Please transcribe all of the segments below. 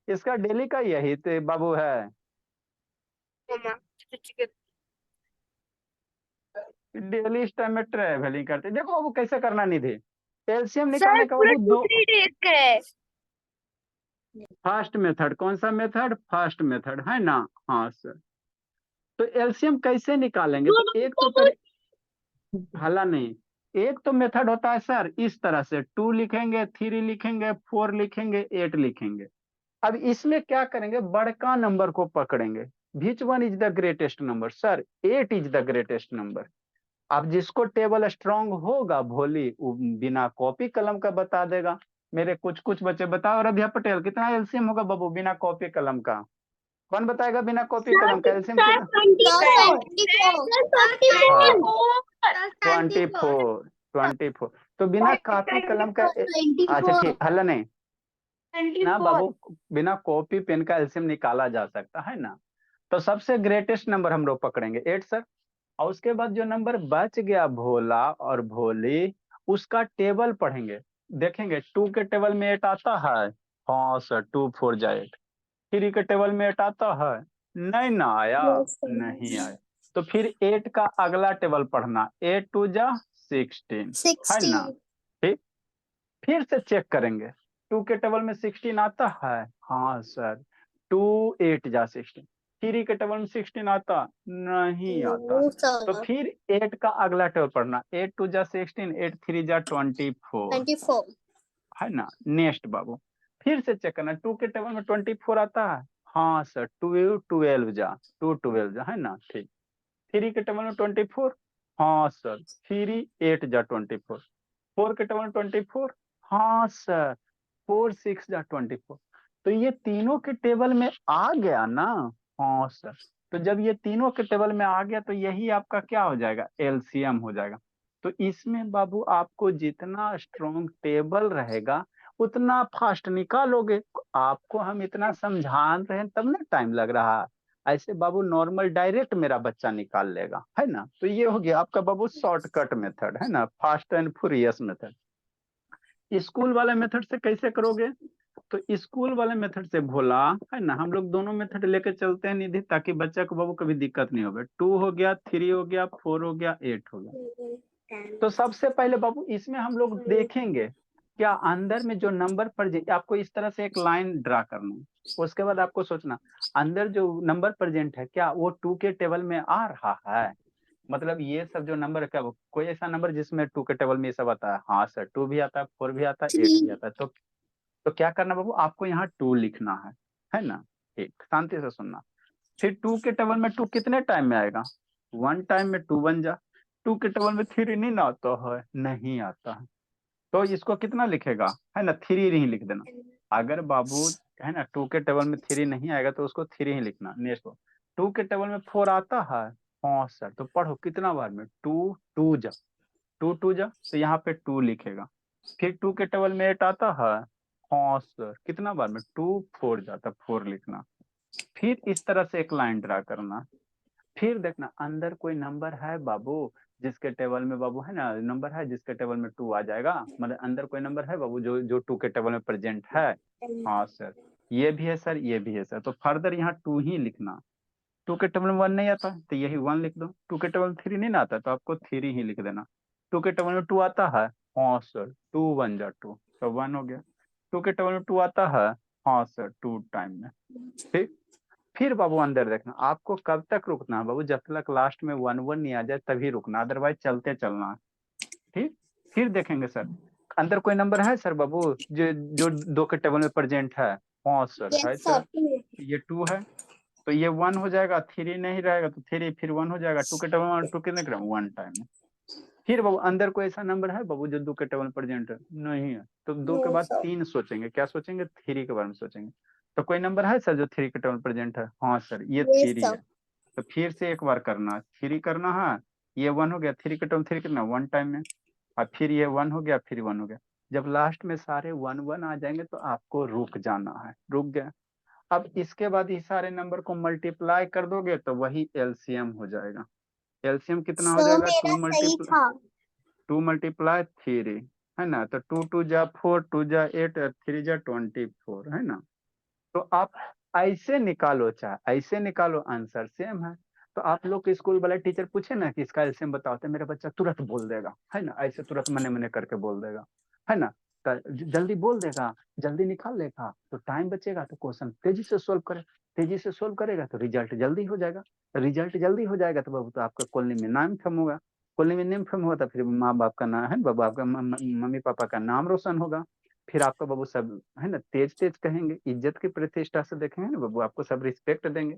इसका डेली का यही तो बाबू है, डेली इस टाइम में ट्रेवलिंग करते। देखो बाबू कैसे करना निधि, एलसीएम सर निकालने का पूरा बाबू 2-3 डेज का है। फर्स्ट मेथड, कौन सा मेथड, फर्स्ट मेथड है ना। हाँ सर, तो एलसीएम कैसे निकालेंगे, तो एक तो हला नहीं, एक तो मेथड होता है सर इस तरह से, 2 लिखेंगे, 3 लिखेंगे, 4 लिखेंगे, 8 लिखेंगे। अब इसमें क्या करेंगे, बड़का नंबर को पकड़ेंगे। Which one is the greatest number, sir 8 is the greatest number. अब जिसको टेबल स्ट्रांग होगा भोली, वो बिना कॉपी कलम का बता देगा। मेरे कुछ कुछ बच्चे बताओ, रबिया पटेल कितना एलसीएम होगा बाबू बिना कॉपी कलम का, कौन बताएगा बिना कॉपी कलम का एलसीएम सर कितना। 24। हाँ 24, 24। तो बिना कॉपी कलम का अच्छा ठीक, हल्ला नहीं ना बाबू, बिना कॉपी पेन का एलसीएम निकाला जा सकता है ना। तो सबसे ग्रेटेस्ट नंबर हम लोग पकड़ेंगे 8 सर, और उसके बाद जो नंबर बच गया भोला और भोली, उसका टेबल पढ़ेंगे। देखेंगे 2 के टेबल में 8 आता है, हाँ सर 2 4 जा 8। 3 के टेबल में 8 आता है, नहीं ना आया, नहीं आया। तो फिर 8 का अगला टेबल पढ़ना, 8 2 जा 16 है ना। ठीक, फिर से चेक करेंगे 2 के टेबल में 16 आता है, हाँ सर 2 8 जा 16। 3 के टेबल में 16 आता, नहीं आता। तो फिर 8 का अगला टेबल पढ़ना, 8 2 जा 16, 8 3 जा 24 है ना। नेक्स्ट बाबू, फिर से चेक करना 2 के टेबल में 24 आता है, हाँ सर 2 12 जा 2 12 जा है ना। ठीक, 3 के टेबल में 24, हाँ सर 3 8 जा 24। 4 के टेबल में 24, हाँ सर 4 6 जा 24। तो ये तीनों के टेबल में आ गया ना, हाँ सर। तो जब ये तीनों के टेबल में आ गया तो यही आपका क्या हो जाएगा, एलसीएम हो जाएगा। तो इसमें बाबू आपको जितना स्ट्रॉन्ग टेबल रहेगा उतना फास्ट निकालोगे। आपको हम इतना समझा रहे हैं तब ना टाइम लग रहा है, ऐसे बाबू नॉर्मल डायरेक्ट मेरा बच्चा निकाल लेगा है ना। तो ये हो गया आपका बाबू शॉर्टकट मेथड है ना, fast and furious method. School वाले मेथड से कैसे करोगे, तो स्कूल वाले मेथड से भोला है ना, हम लोग दोनों मेथड लेके चलते हैं निधि, ताकि बच्चा को बाबू कभी दिक्कत नहीं होगा। 2 हो गया, 3 हो गया, 4 हो गया, 8 हो गया। तो सबसे पहले बाबू इसमें हम लोग देखेंगे क्या अंदर में जो नंबर पर, आपको इस तरह से एक लाइन ड्रा करना है। उसके बाद आपको सोचना अंदर जो नंबर प्रेजेंट है क्या वो 2 के टेबल में आ रहा है। मतलब ये सब जो नंबर है क्या कोई ऐसा नंबर जिसमें 2 के टेबल में ये सब आता है, हाँ सर 2 भी आता है, 4 भी आता है, 8 भी आता है। तो क्या करना बाबू, आपको यहाँ 2 लिखना है ना। ठीक, शांति से सुनना। फिर 2 के टेबल में 2 कितने टाइम में आएगा, 1 टाइम में 2 बन जा। 2 के टेबल में 3 नहीं ना आता है, नहीं आता है। तो इसको कितना लिखेगा, है ना 3 ही लिख देना। अगर बाबू है ना 2 के टेबल में 3 नहीं आएगा तो उसको 3 ही लिखना। नेक्स्ट 2 के टेबल में 4 आता है, हाँ सर। तो पढ़ो कितना बार में, 2 2 जा 2 2 जा, तो यहाँ पे 2 लिखेगा। फिर 2 के टेबल में 8 आता है, हाँ सर कितना बार में, 2 4 जाता, 4 लिखना। फिर इस तरह से एक लाइन ड्रा करना। फिर देखना अंदर कोई नंबर है बाबू जिसके टेबल में बाबू है ना, नंबर है जिसके टेबल में 2 आ जाएगा, मतलब अंदर कोई नंबर है बाबू जो जो 2 के टेबल में प्रेजेंट है, हाँ सर ये भी है सर, ये भी है सर। तो फर्दर यहाँ 2 ही लिखना। 2 के टेबल में 1 नहीं आता तो यही 1 लिख दो। 2 के टेबल में 3 नहीं ना आता तो आपको 3 ही लिख देना। 2 के टेबल में 2 आता है, हाँ सर 2 1 जा 2, तो 1 हो गया। 2 के टेबल में 2 आता है, हाँ सर 2 टाइम में। ठीक, फिर बाबू अंदर देखना, आपको कब तक रुकना है बाबू, जब तक लास्ट में 1 1 नहीं आ जाए तभी रुकना, अदरवाइज चलते चलना। ठीक, फिर देखेंगे सर अंदर कोई नंबर है सर बाबू जो जो 2 के टेबल में प्रेजेंट है, हाँ सर है सर। ये 2 है तो ये 1 हो जाएगा, 3 नहीं रहेगा तो 3, फिर 1 हो जाएगा। 2 के टेबल में 2 कितने क्रम 1 टाइम में। फिर बाबू अंदर कोई ऐसा नंबर है बाबू जो 2 के टेबल में प्रेजेंट है, नहीं है। तो 2 के बाद 3 सोचेंगे, क्या सोचेंगे, 3 के बारे में सोचेंगे। तो कोई नंबर है सर जो 3 के टेबल प्रेजेंट है, हाँ सर ये 3 है। तो फिर से एक बार करना, 3 करना है। ये 1 हो गया, 3 के टेबल 3 कितना 1 टाइम में। और फिर ये 1 हो गया, फिर 1 हो गया। जब लास्ट में सारे 1 1 आ जाएंगे तो आपको रुक जाना है, रुक गया। अब इसके बाद इस सारे नंबर को मल्टीप्लाई कर दोगे तो वही एलसीएम हो जाएगा। एलसीएम कितना हो जाएगा, 2 मल्टीप्लाई 3 है ना। तो 2 2 जा 4, 2 जा 8, 3 जा 24 है ना। तो आप ऐसे निकालो, चाहे ऐसे निकालो, आंसर सेम है। तो आप लोग के स्कूल वाले टीचर पूछे ना कि इसका एलसीएम बताओ, तो मेरा बच्चा तुरंत बोल देगा, है ना, ऐसे तुरंत मने मने करके बोल देगा, है ना। तो जल्दी बोल देगा, जल्दी निकाल लेगा, तो टाइम बचेगा, तो क्वेश्चन तेजी से सोल्व करे, तेजी से सोल्व करेगा तो रिजल्ट जल्दी हो जाएगा, रिजल्ट जल्दी हो जाएगा तो बाबू तो आपका कॉलोनी में नाम फम होगा, कॉलोनी में नेम फम होगा तो फिर माँ बाप का नाम है बाबू, आपका मम्मी पापा का नाम रोशन होगा, फिर आपका बाबू सब, है ना, तेज तेज कहेंगे, इज्जत की प्रतिष्ठा से देखेंगे ना बाबू, आपको सब रिस्पेक्ट देंगे,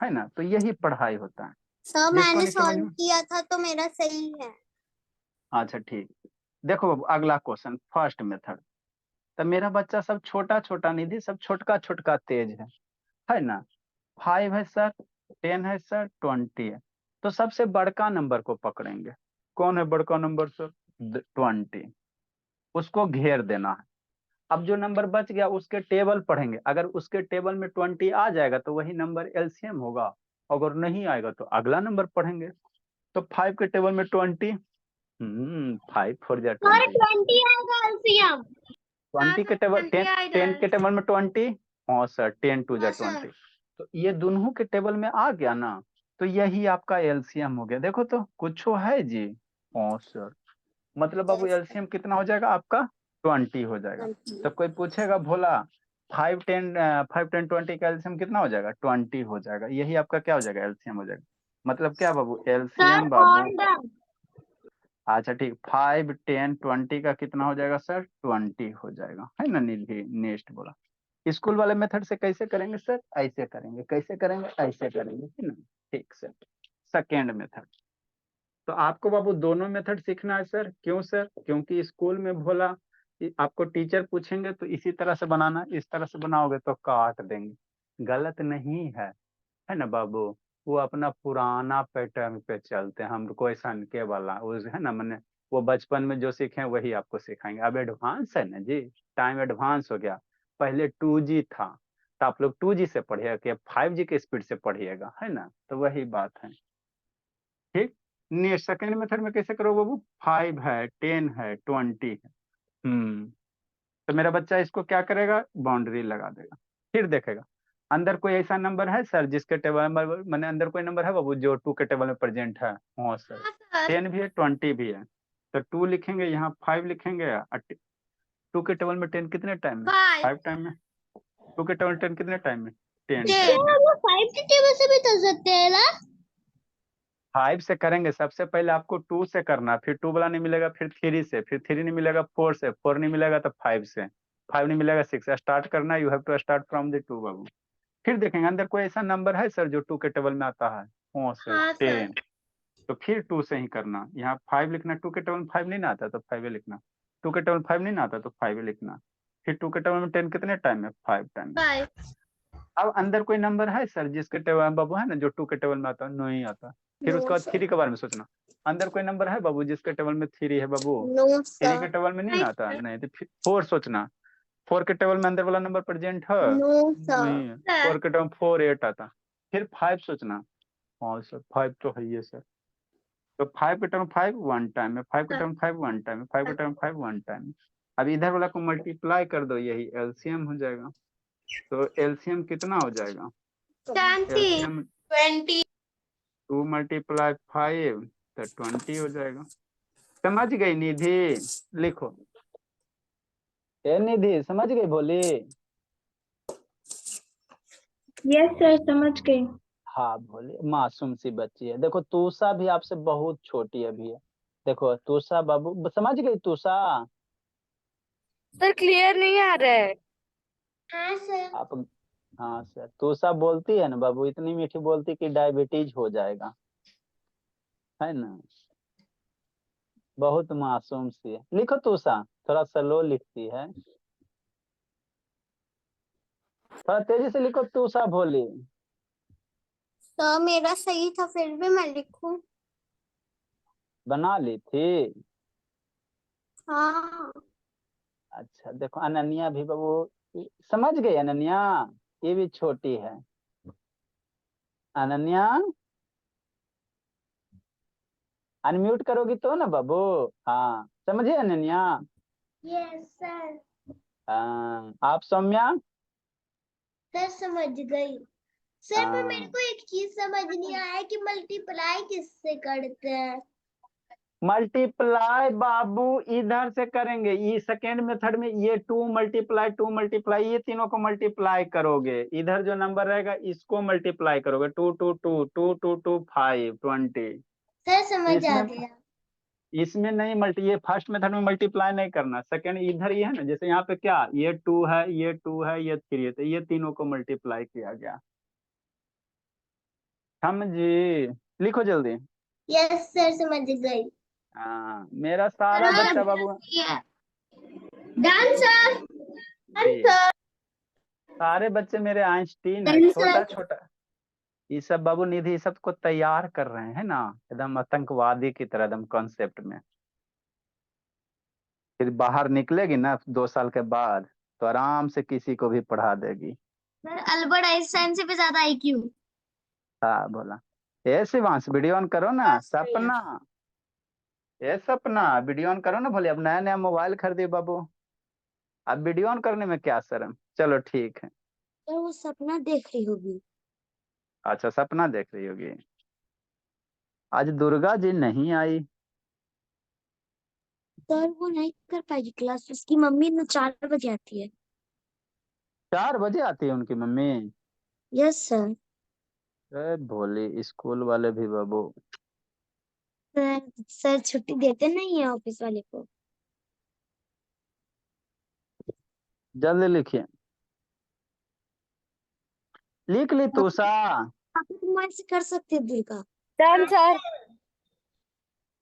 है ना। तो यही पढ़ाई होता है। सर जिसको मैंने नहीं समझ सॉल्व में, किया था तो मेरा सही है। अच्छा ठीक। देखो बाबू अगला क्वेश्चन, फर्स्ट मेथड। तो मेरा बच्चा सब छोटा छोटा निधि, सब छोटका छोटका तेज है ना। 5 है सर, 10 है सर, 20 है। तो सबसे बड़का नंबर को पकड़ेंगे। कौन है बड़का नंबर सर? 20। उसको घेर देना है। अब जो नंबर बच गया उसके टेबल पढ़ेंगे, अगर उसके टेबल में 20 आ जाएगा तो वही नंबर एलसीएम होगा, अगर नहीं आएगा तो अगला नंबर पढ़ेंगे। तो 5 के टेबल में 20, 5 4 जा सर 20, 20 आएगा एलसीएम। 20 के टेबल 10 के टेबल में 20, हाँ सर 10 2 जा 20। तो ये दोनों के टेबल में आ गया ना, तो यही आपका एलसीएम हो गया। देखो तो कुछ है जी, हाँ सर, मतलब बाबू एलसीएम कितना हो जाएगा आपका? 20 हो जाएगा। तो कोई पूछेगा भोला 5 10 का एलसीएम कितना हो जाएगा? 20 हो जाएगा। यही आपका क्या हो जाएगा? एलसीएम हो जाएगा। मतलब क्या बाबू? एलसीएम बाबू, अच्छा ठीक, 5 10 20 का कितना हो जाएगा सर? 20 हो जाएगा, है ना। निधि नेक्स्ट बोला, स्कूल वाले मेथड से कैसे करेंगे सर? ऐसे करेंगे। कैसे करेंगे? ऐसे करेंगे, है ना। ठीक सर। सेकेंड मेथड, तो आपको बाबू दोनों मेथड सीखना है सर। क्यों सर? क्योंकि स्कूल में भोला आपको टीचर पूछेंगे तो इसी तरह से बनाना, इस तरह से बनाओगे तो काट देंगे। गलत नहीं है ना बाबू। वो अपना पुराना पैटर्न पे चलते हैं, हमको ऐसा के वाला उस, है ना, मैंने वो बचपन में जो सीखे वही आपको सिखाएंगे। अब एडवांस है ना जी, टाइम एडवांस हो गया। पहले 2G था तो आप लोग 2G से पढ़िएगा कि अब 5G के स्पीड से पढ़िएगा, है ना। तो वही बात है। ठीक। नेक्स्ट सेकेंड मेथड में कैसे करो बाबू? 5 है, 10 है, 20 है। तो मेरा बच्चा इसको क्या करेगा? बाउंड्री लगा देगा। फिर देखेगा अंदर कोई ऐसा नंबर है सर जिसके टेबल नंबर, मैंने अंदर कोई नंबर है बाबू जो 2 के टेबल में प्रेजेंट है? हाँ सर, 10 भी है, 20 भी है। तो 2 लिखेंगे, यहाँ 5 लिखेंगे। 2 के टेबल में 10 कितने टाइम में? 5 टाइम में। 2 के टेबल 10 कितने टाइम में? 10 टाइम में। वो 5 के टेबल से भी कर सकते हैं ना? 5 से करेंगे। सबसे पहले आपको 2 से करना, फिर 2 वाला नहीं मिलेगा, फिर 3 से, फिर 3 नहीं मिलेगा 4 से, 4 नहीं मिलेगा तो 5 से, 5 नहीं मिलेगा 6 से। स्टार्ट करना, you have to start from the 2 बाबू। फिर देखेंगे अंदर कोई ऐसा नंबर है सर जो 2 के टेबल में आता है? हाँ सर, हाँ सर। 10। तो फिर 2 से ही करना। यहाँ 5 लिखना, 2 के टेबल में 5 नहीं ना आता तो 5 लिखना। 2 के टेबल में 5 नहीं ना आता तो 5 लिखना। फिर 2 के टेबल में 10 कितने टाइम में? 5 टाइम में। 5 अब अंदर कोई नंबर है सर जिसके टेबल में बाबू, है ना, जो 2 के टेबल में आता है? नहीं आता। फिर नो उसके बाद सर। 3 के बारे में सोचना। अंदर कोई नंबर है बाबू जिसके टेबल में 3 है बाबू? नो 3 के सर। टेबल में नहीं ना आता। नहीं तो फिर 4 सोचना। 4 के टेबल में अंदर वाला नंबर प्रेजेंट है? नो नहीं है। 4 के टेबल में 4 8 आता। फिर 5 सोचना। हाँ सर 5 तो है ही सर। तो 5 के टेबल में 5 1 टाइम में, 5 के टेबल में 5 1 टाइम में, 5 के टेबल में 5 1 टाइम में। अब इधर वाला को मल्टीप्लाई कर दो, यही एलसीएम हो जाएगा। तो एलसीएम कितना हो जाएगा? एलसीएम 20 2 × 5 तो 20 हो जाएगा। समझ गई निधि? लिखो। ए निधि समझ गई बोली? यस सर समझ गई। हाँ बोली, मासूम सी बच्ची है। देखो तूषा भी आपसे बहुत छोटी अभी है। देखो तूषा बाबू, समझ गई तूषा? सर क्लियर नहीं आ रहा है। हाँ सर। आप, हाँ सर, तूषा बोलती है ना बाबू, इतनी मीठी बोलती कि डायबिटीज हो जाएगा, है ना। बहुत मासूम सी है। लिखो तूषा, थोड़ा स्लो लिखती है, थोड़ा तेजी से लिखो। तूषा भोली। सर मेरा सही था फिर भी मैं लिखूं? बना ली थी? हाँ। अच्छा देखो अनन्या भी बाबू, समझ गई अनन्या? ये भी छोटी है। अनन्या अनम्यूट करोगी तो ना बाबू। हाँ समझिए अनन्या? Yes sir. आप सौम्या? सर समझ गई। सर पर मेरे हाँ, को एक चीज समझ नहीं आया कि मल्टीप्लाई किससे करते हैं। मल्टीप्लाई बाबू इधर से करेंगे, ये सेकेंड मेथड में ये 2 ये तीनों को मल्टीप्लाई करोगे, इधर जो नंबर रहेगा इसको मल्टीप्लाई करोगे, 2 2 2 2 2 2 5 20। सर समझ आ इसमें गया। इसमें नहीं ये फर्स्ट मेथड में मल्टीप्लाई नहीं करना, सेकंड इधर ये है ना, जैसे यहाँ पे क्या ये 2 है, ये 2 है, ये 3 है, तो ये तीनों को मल्टीप्लाई किया गया। समझी? लिखो जल्दी। यस सर समझ गई। हाँ, मेरा सारा बच्चा बाबू डन सर। जी, सारे बच्चे मेरे आइंस्टीन है, छोटा छोटा ये सब बाबू निधि, ये सब को तैयार कर रहे हैं ना, एकदम आतंकवादी की तरह, एकदम कॉन्सेप्ट में। फिर बाहर निकलेगी ना 2 साल के बाद, तो आराम से किसी को भी पढ़ा देगी। सर अल्बर्ट आइंस्टाइन से भी ज्यादा आईक्यू। हाँ बोला, ए शिवांश वीडियो ऑन करो ना, सपना सपना वीडियो ऑन करो ना, बोले अब नया नया मोबाइल खरीदे बाबू, अब वीडियो ऑन करने में क्या शर्म। चलो ठीक है। सर वो सपना देख रही होगी। अच्छा, सपना देख रही होगी। आज दुर्गा जी नहीं आई। सर वो नहीं कर पाएगी क्लास, उसकी मम्मी ना 4 बजे आती है। 4 बजे आती है उनकी मम्मी? Yes sir. अरे भोली स्कूल वाले भी बाबू। सर छुट्टी देते नहीं है ऑफिस वाले को। जल्दी लिखिए, लिख ली तूषा? आप तुम्हारे से कर सकते हैं दुर्गा। Done sir.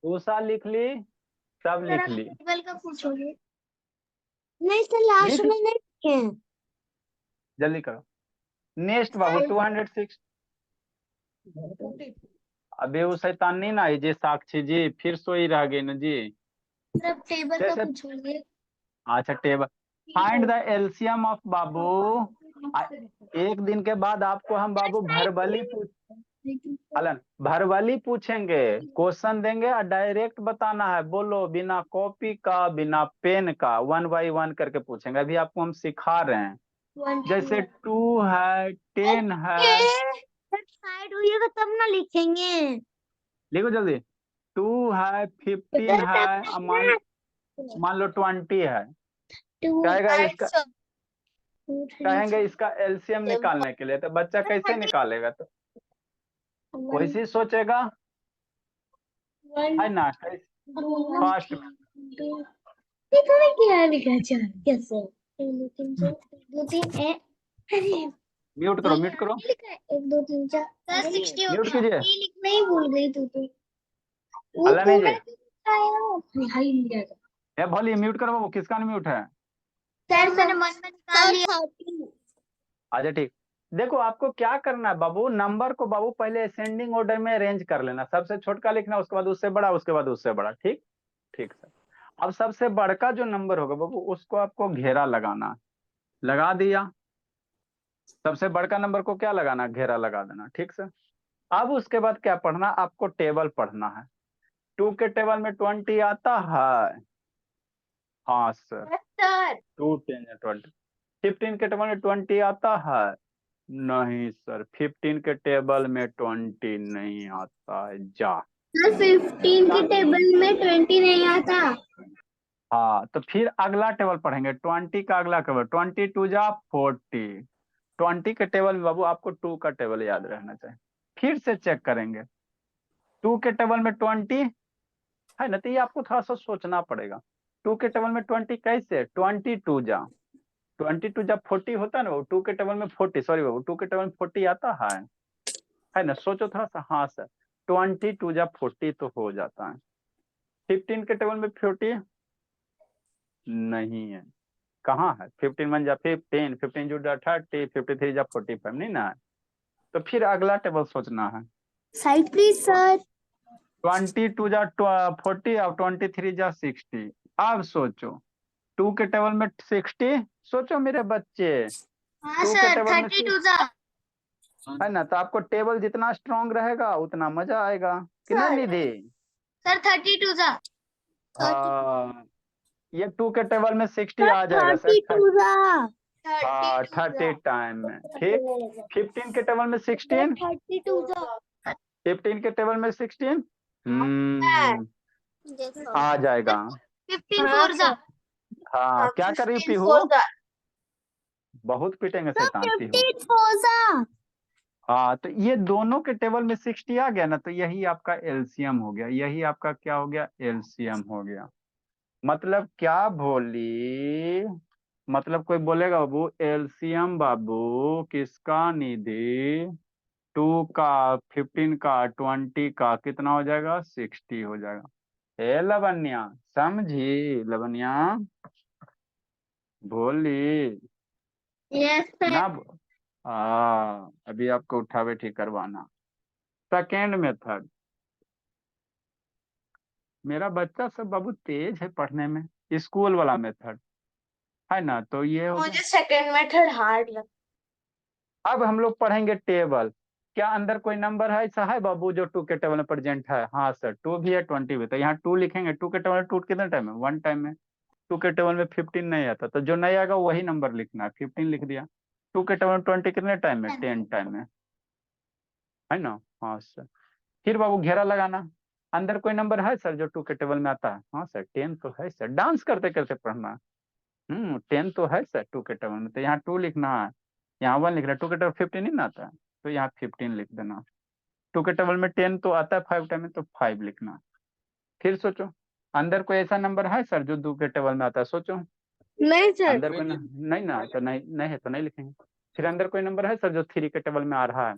तूषा लिख ली? सब सर लिख आप ली? टेबल का पूछोगे? नहीं सर लास्ट लिख, में नहीं लिखे हैं। जल्दी करो। नेक्स्ट बाबू 206। अबे वो शैतान नहीं ना आई जी, साक्षी जी फिर सोई रह गई ना जी। सर आप टेबल का जैसे पूछोगे? अच्छा table, find the LCM of बाबू। एक दिन के बाद आपको हम बाबू भरबली पूछ अलन भरबली पूछेंगे, क्वेश्चन देंगे और डायरेक्ट बताना है, बोलो बिना कॉपी का बिना पेन का, 1 बाय 1 करके पूछेंगे। अभी आपको हम सिखा रहे हैं, जैसे 2 है, 10 है। सर साइड होइएगा तब ना लिखेंगे। लिखो जल्दी। 2 है, 15 है, और मान लो 20 है। कहेगा इसका, कहेंगे इसका एलसीएम निकालने के लिए, तो बच्चा कैसे निकालेगा? तो कोई चीज सोचेगा है ना, कैसे फास्ट में। तुम्हें क्या लिखा चार कैसे? 1 2 3 4 1 2 3 अरे म्यूट करो, म्यूट करो, ये लिखा है 1 2 3 4 सर 60 हो म्यूट गया। कीजिए। ये लिखना ही भूल गई तू तो। वो अल्लाह नहीं जी, पूरा आया हाई नहीं जाएगा। ये बोलिए म्यूट करो बाबू, किसका म्यूट है? सर मैंने मन में निकाल लिया। अच्छा ठीक। देखो आपको क्या करना है बाबू, नंबर को बाबू पहले असेंडिंग ऑर्डर में अरेंज कर लेना, सबसे छोटका लिखना, उसके बाद उससे बड़ा, उसके बाद उससे बड़ा। ठीक ठीक सर। अब सबसे बड़का जो नंबर होगा बाबू, उसको आपको घेरा लगाना, लगा दिया। सबसे बड़का नंबर को क्या लगाना, घेरा लगा देना। ठीक सर। अब उसके बाद क्या पढ़ना, आपको टेबल पढ़ना है। 2 के टेबल में 20 आता है? हाँ सर। सर 2 10 20। 15 के टेबल में 20 आता है? नहीं सर, 15 के टेबल में 20 नहीं आता है। जा। सर 15 के टेबल में 20 नहीं आता। हाँ, तो फिर अगला टेबल पढ़ेंगे, 20 का अगला टेबल, 22 जा 40। 20 के टेबल में बाबू आपको 2 का टेबल याद रहना चाहिए। फिर से चेक करेंगे, 2 के टेबल में 20 है ना, तो ये आपको थोड़ा सा सोचना पड़ेगा। 2 के टेबल में 20 कैसे, 22 जब 40 होता है ना बाबू, 2 के टेबल में 40, सॉरी बाबू 2 के टेबल में 40 आता है ना, सोचो थोड़ा सा। हाँ सर, 22 जब 40 तो हो जाता है। 15 के टेबल में 40 नहीं है, कहाँ है? 15 1 जा 15, 15 2 जा 30, 53 जा 45 नहीं ना है। तो फिर अगला टेबल सोचना है। Side please sir. 22 जा 40 और 23 जा 60। अब सोचो 2 के टेबल में 60, सोचो मेरे बच्चे। हाँ 2 के सर टेबल में 32 जा। है ना, तो आपको टेबल जितना स्ट्रांग रहेगा उतना मजा आएगा कि नहीं निधि? सर 32 जा। हाँ, ये 2 के टेबल में 60 आ जाएगा सर। 32 जा। हाँ 30 टाइम में, ठीक। 15 के टेबल में 16, 32 15 के टेबल में 16 देखो आ जाएगा। 15 हाँ, 4 हाँ क्या कर रही पीहू, बहुत पीटेंगे शैतान पीहू। 15 हाँ तो ये दोनों के टेबल में 60 आ गया ना, तो यही आपका एलसीएम हो गया, यही आपका क्या हो गया, एलसीएम हो गया। मतलब क्या बोली, मतलब कोई बोलेगा बाबू एलसीएम बाबू किसका, निधि 2 का 15 का 20 का कितना हो जाएगा, 60 हो जाएगा। हे लवन्या, समझी लवन्या, बोली यस ना। अभी आपको उठा बैठी करवाना। सेकेंड मेथड, मेरा बच्चा सब बाबू तेज है पढ़ने में, स्कूल वाला मेथड है ना, तो ये हो गया। मुझे सेकंड मेथड हार्ड लगता अब हम लोग पढ़ेंगे टेबल, क्या अंदर कोई नंबर है ऐसा है बाबू जो 2 के टेबल में प्रेजेंट है, हाँ सर 2 भी है 20 भी, तो यहाँ 2 लिखेंगे। 2 के टेबल में 2 कितने टाइम में, 1 टाइम में। 2 के टेबल में 15 नहीं आता, तो जो नहीं आएगा वही नंबर लिखना है, 15 लिख दिया। 2 के टेबल में 20 कितने टाइम में, 10 टाइम में, है ना, हाँ सर। फिर बाबू घेरा लगाना, अंदर कोई नंबर है सर जो 2 के टेबल में आता है, हाँ सर 10 तो है सर, डांस करते करते पढ़ना। 10 तो है सर 2 के टेबल में, तो यहाँ 2 लिखना है, यहाँ 1 लिख रहा है। 2 के टेबल 15 नहीं ना आता है, तो यहाँ 15 लिख देना। 2 के टेबल में 10 तो आता है 5 टाइम में, तो 5 लिखना। फिर सोचो अंदर कोई ऐसा नंबर है सर जो 2 के टेबल में आता है, सोचो नहीं सर, अंदर कोई नहीं ना, तो नहीं नहीं है तो नहीं लिखेंगे। फिर अंदर कोई नंबर है सर जो 3 के टेबल में आ रहा है,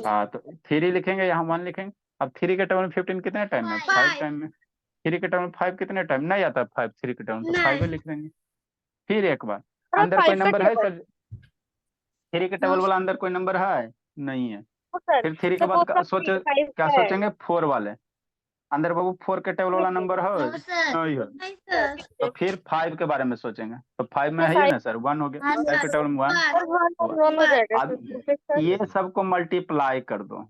हाँ तो 3 लिखेंगे, यहाँ 1 लिखेंगे। अब 3 के टेबल में 15 कितने टाइम में, 5 टाइम में। 3 के टेबल में 5 कितने टाइम नहीं आता है, 5 3 के टेबल में, तो 5 लिख देंगे। फिर एक बार अंदर कोई नंबर है सर 3 के टेबल वाला, अंदर कोई नंबर है नहीं है। सर फिर 3 के बाद सोचो क्या सोचेंगे, 4 वाले, अंदर बाबू 4 के टेबल वाला नंबर है नहीं है, तो फिर 5 के बारे में सोचेंगे, तो 5 में है ना सर 1 हो गया, 5 के टेबल में 1। अब ये सबको मल्टीप्लाई कर दो,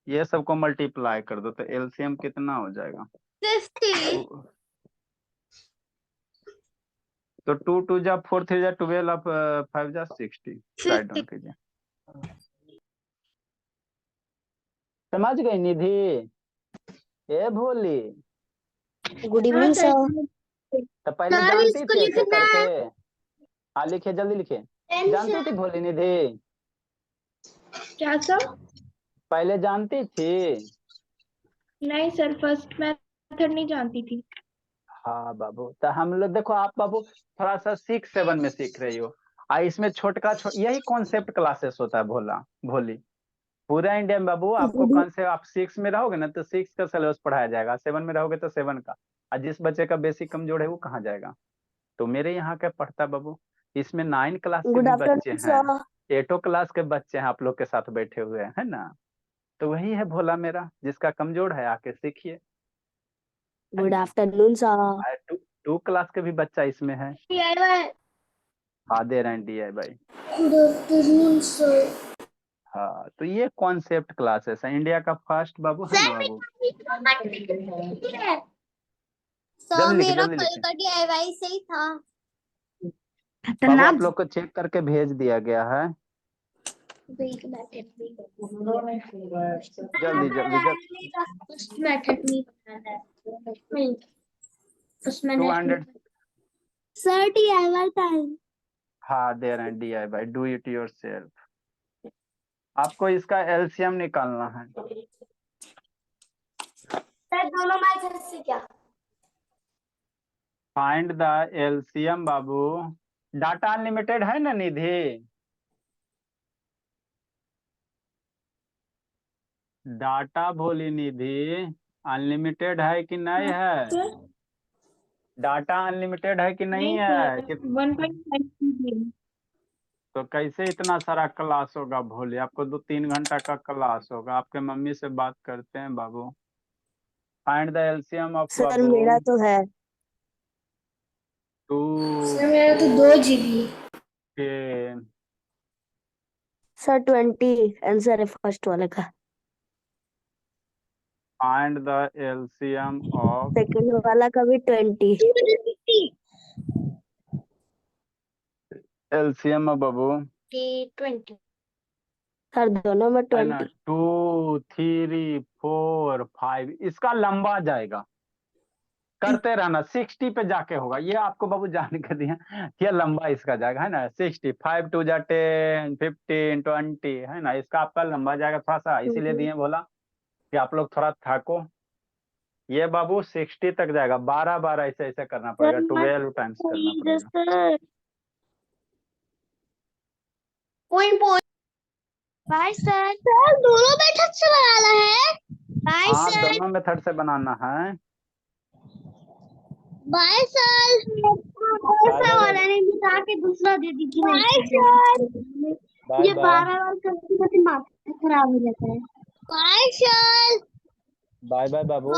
ये सबको मल्टीप्लाई कर दो, तो एलसीएम कितना हो जाएगा, 50 तो 2 2 जा 4 3 जा 12 अब 5 जा 60, राइट डाउन कीजिए। समझ गई निधि, ए भोली, गुड इवनिंग सर तो पहले सर, जानती इसको थी ऐसे लिखना करके, हाँ लिखे जल्दी लिखे, जानती थी भोली निधि, क्या सर? पहले जानती थी, नहीं सर, फर्स्ट मेथड नहीं जानती थी। हाँ बाबू, तो हम लोग देखो, आप बाबू थोड़ा सा 6 7 में सीख रही हो, इसमें यही कॉन्सेप्ट क्लासेस होता है भोला भोली, पूरा इंडिया में बाबू आपको कॉन्सेप्ट, आप 6 में रहोगे ना तो 6 का सिलेबस पढ़ाया जाएगा, 7 में रहोगे तो 7 का, और जिस बच्चे का बेसिक कमजोर है वो कहाँ जाएगा। तो मेरे यहाँ का पढ़ता बाबू, इसमें 9 क्लास के गुड भी बच्चे आफ्टरनून हैं, सर 8 क्लास के बच्चे हैं आप लोग के साथ बैठे हुए हैं, है ना। तो वही है भोला मेरा, जिसका कमजोर है आके सीखिए। गुड आफ्टरनून सर 2 क्लास के भी बच्चा इसमें है, हाँ दे रहे हैं DIY। गुड आफ्टरनून सर हाँ तो ये कॉन्सेप्ट क्लासेस है, इंडिया का फर्स्ट बाबू है ना बाबू, सर जल्दी लिखे मेरा जल्दी कल लिखे का DIY सही था बाबू, आप लोग को चेक करके भेज दिया गया है, जल्दी जल्दी जल्दी। उस मेथड में बनाना है उसमें 200, सर DIY टाइम हाँ दे रहे हैं DIY, डू इट योरसेल्फ। आपको इसका एलसीएम निकालना है, सर दोनों मैथड से क्या find the LCM Babu. Data unlimited है ना निधि, डाटा भोली निधि अनलिमिटेड है कि नहीं है, सर डाटा अनलिमिटेड है कि नहीं नहीं है सर, 1.5 तो कैसे इतना सारा क्लास होगा भोले, आपको 2 3 घंटा का क्लास होगा, आपके मम्मी से बात करते हैं बाबू। Find the LCM of sir बाबू मेरा तो है 2 मेरा तो 2 GB। के सर 20 आंसर है फर्स्ट वाले का find the LCM of second वाला का भी 20 एलसीएम में बाबू 20। सर दोनों में है ना 20। 2 3 4 5 इसका लंबा जाएगा, करते रहना 60 पे जाके होगा। ये आपको बाबू जान कर दिया, ये लंबा इसका जाएगा है ना 60। 5 2 जा 10 15 20 है ना, इसका आपका लंबा जाएगा थोड़ा सा, इसीलिए दिए बोला कि आप लोग थोड़ा थको। ये बाबू 60 तक जाएगा, 12 12 ऐसे ऐसे करना पड़ेगा, 12 टाइम्स करना पड़ेगा। Sir point point. Bye sir. Sir दोनों मेथड से बनाना है। बाय हाँ सर। दोनों मेथड से बनाना है। Bye sir. बाय वाला बाय ने बता के दूसरा दे दीजिए। Bye sir. बाय ये बाय 12 बार करते करते माथा खराब हो जाता है। Bye sir. बाय बाय बाबू।